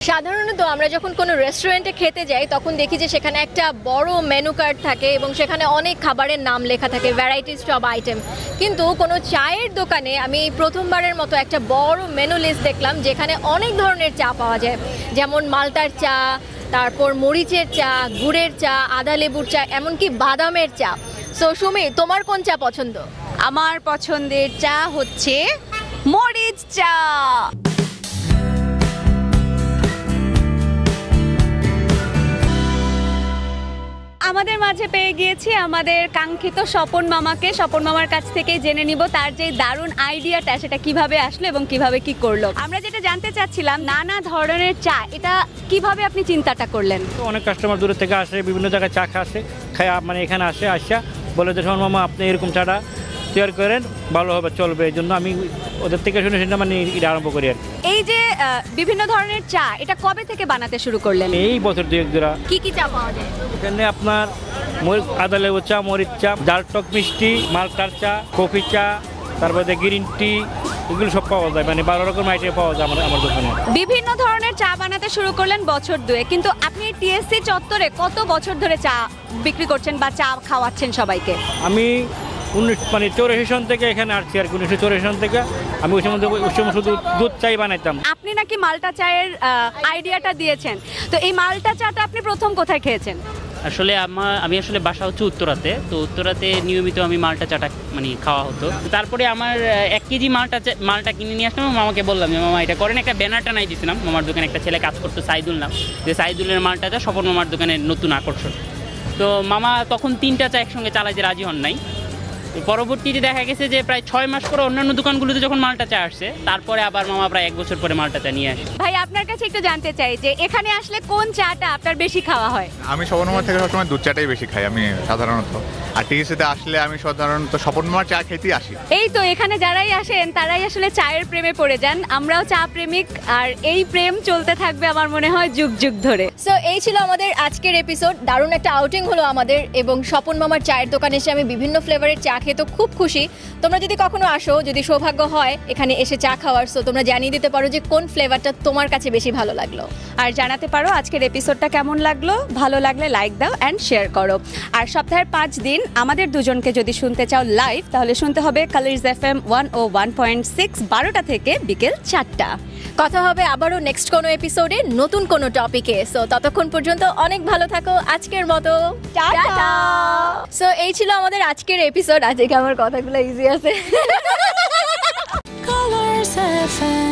সাধারণত আমরা যখন কোনো রেস্টুরেন্টে খেতে যাই তখন দেখি যে সেখানে একটা বড় মেনু কার্ড থাকে এবং সেখানে অনেক খাবারের নাম লেখা থাকে, ভ্যারাইটিস সব আইটেম। কিন্তু কোনো চায়ের দোকানে আমি প্রথমবারের মতো একটা বড় মেনু লিস্ট দেখলাম যেখানে অনেক ধরনের চা পাওয়া যায়, যেমন মালটার চা, তারপর মরিচের চা, গুড়ের চা, আদা লেবুর চা, এমনকি বাদামের চা। সো সুমি, তোমার কোন চা পছন্দ? আমার পছন্দের চা হচ্ছে মরিচ চা। আমাদের মাঝে পেয়ে গিয়েছি আমাদের কাঙ্ক্ষিত স্বপন মামাকে। স্বপন মামার কাছ থেকে জেনে নিব তার যে দারুণ আইডিয়াটা সেটা কিভাবে আসলো এবং কিভাবে কি করলো। আমরা যেটা জানতে চাচ্ছিলাম, নানা ধরনের চা, এটা কিভাবে আপনি চিন্তাটা করলেন? অনেক কাস্টমার দূরে থেকে আসে, বিভিন্ন জায়গায় চা খায়, মানে এখানে আসা বলে যে স্বপন মামা আপনি এরকম চাটা তৈরি করেন, ভালো হবে, চলবে। এই জন্য আমি ওদের থেকে শুনে মানে এটা আরম্ভ করি আর এই যে বিভিন্ন ধরনের চা, এটা কবে থেকে বানাতে শুরু করলেন? এই বছর দুয়েক ধরে। কি চা পাওয়া যায় এখানে? আপনার আদা লেবু চা, মরিচ চা, ডাল টক মিষ্টি, মালটার চা, কফি চা, তারপরে গ্রিন টি, এগুলো সব পাওয়া যায়, মানে 12 রকম আইটেম পাওয়া যায় আমার দোকানে। বিভিন্ন ধরনের চা বানাতে শুরু করলেন বছর দুয়ে, কিন্তু আপনি টিএসসি চত্বরে কত বছর ধরে চা বিক্রি করছেন বা চা খাওয়াচ্ছেন সবাইকে? আমি 1984 সন থেকে এখানে আসছি আর 1984 সন থেকে আমি ওই সময় শুধু দুধ চাই বানাইতাম। আপনি নাকি মালটা চায়ের আইডিয়াটা দিয়েছেন, তো এই মালটা চাটা আপনি প্রথম কোথায় খেয়েছেন? আসলে আমি আসলে বাসা হচ্ছে উত্তরাতে, তো উত্তরাতে নিয়মিত আমি মালটা চাটা মানে খাওয়া হতো। তারপরে আমার 1 কেজি মালটা কিনে নিয়ে আসলাম, মামাকে বললাম যে মামা এটা করেন, একটা ব্যানারটা নাই দিয়েছিলাম। মামার দোকানে একটা ছেলে কাজ করতো, সাইদুল নাম, যে সাইদুলের মালটা চা স্বপন মামার দোকানে নতুন আকর্ষণ। তো মামা তখন 3টা চা একসঙ্গে চালাইতে রাজি হন নাই। পরবর্তীতে দেখা গেছে যে প্রায় 6 মাস পরে অন্যান্য দোকানগুলোতে যখন মালটা চা আসছে, তারপরে আবার মামা প্রায় 1 বছর পরে মালটা চা নিয়ে আসে। ভাই, আপনার কাছে একটু জানতে চাই যে এখানে আসলে কোন চাটা আপনার বেশি খাওয়া হয়? আমি স্বপন মামার থেকে সবসময় দুধ চাটাই বেশি খাই আমি সাধারণত, আর টিএসসিতে আসলে আমি সাধারণত স্বপন মামার চা খেতেই আসি। এই তো, এখানে যারাই আসেন তারাই আসলে চায়ের প্রেমে পড়ে যান। আমরাও চা প্রেমিক, আর এই প্রেম চলতে থাকবে আমার মনে হয় যুগ যুগ ধরে। সো এই ছিল আমাদের আজকের এপিসোড। দারুণ একটা আউটিং হলো আমাদের, এবং স্বপন মামার চায়ের দোকানে এসে আমি বিভিন্ন ফ্লেভারের চা খেয়ে তো খুব খুশি। তোমরা যদি কখনো আসো, যদি সৌভাগ্য হয় এখানে এসে চা খাওয়ার, সো তোমরা জানিয়ে দিতে পারো যে কোন ফ্লেভারটা তোমার কাছে বেশি ভালো লাগলো, আর জানাতে পারো আজকের এপিসোডটা কেমন লাগলো। ভালো লাগলে লাইক দাও অ্যান্ড শেয়ার করো। আর সপ্তাহের 5 দিন আমাদের দুজনকে যদি শুনতে চাও লাইভ, তাহলে শুনতে হবে কালারস FM 101.6, 12টা থেকে বিকেল 4টা। কথা হবে আবারও নেক্সট কোনো এপিসোডে নতুন কোনো টপিকে। সো ততক্ষণ পর্যন্ত অনেক ভালো থাকো, আজকের মতো টাটা। সো এই ছিল আমাদের আজকের এপিসোড। আজকে আমার কথাগুলো ইজি আছে। Colors FM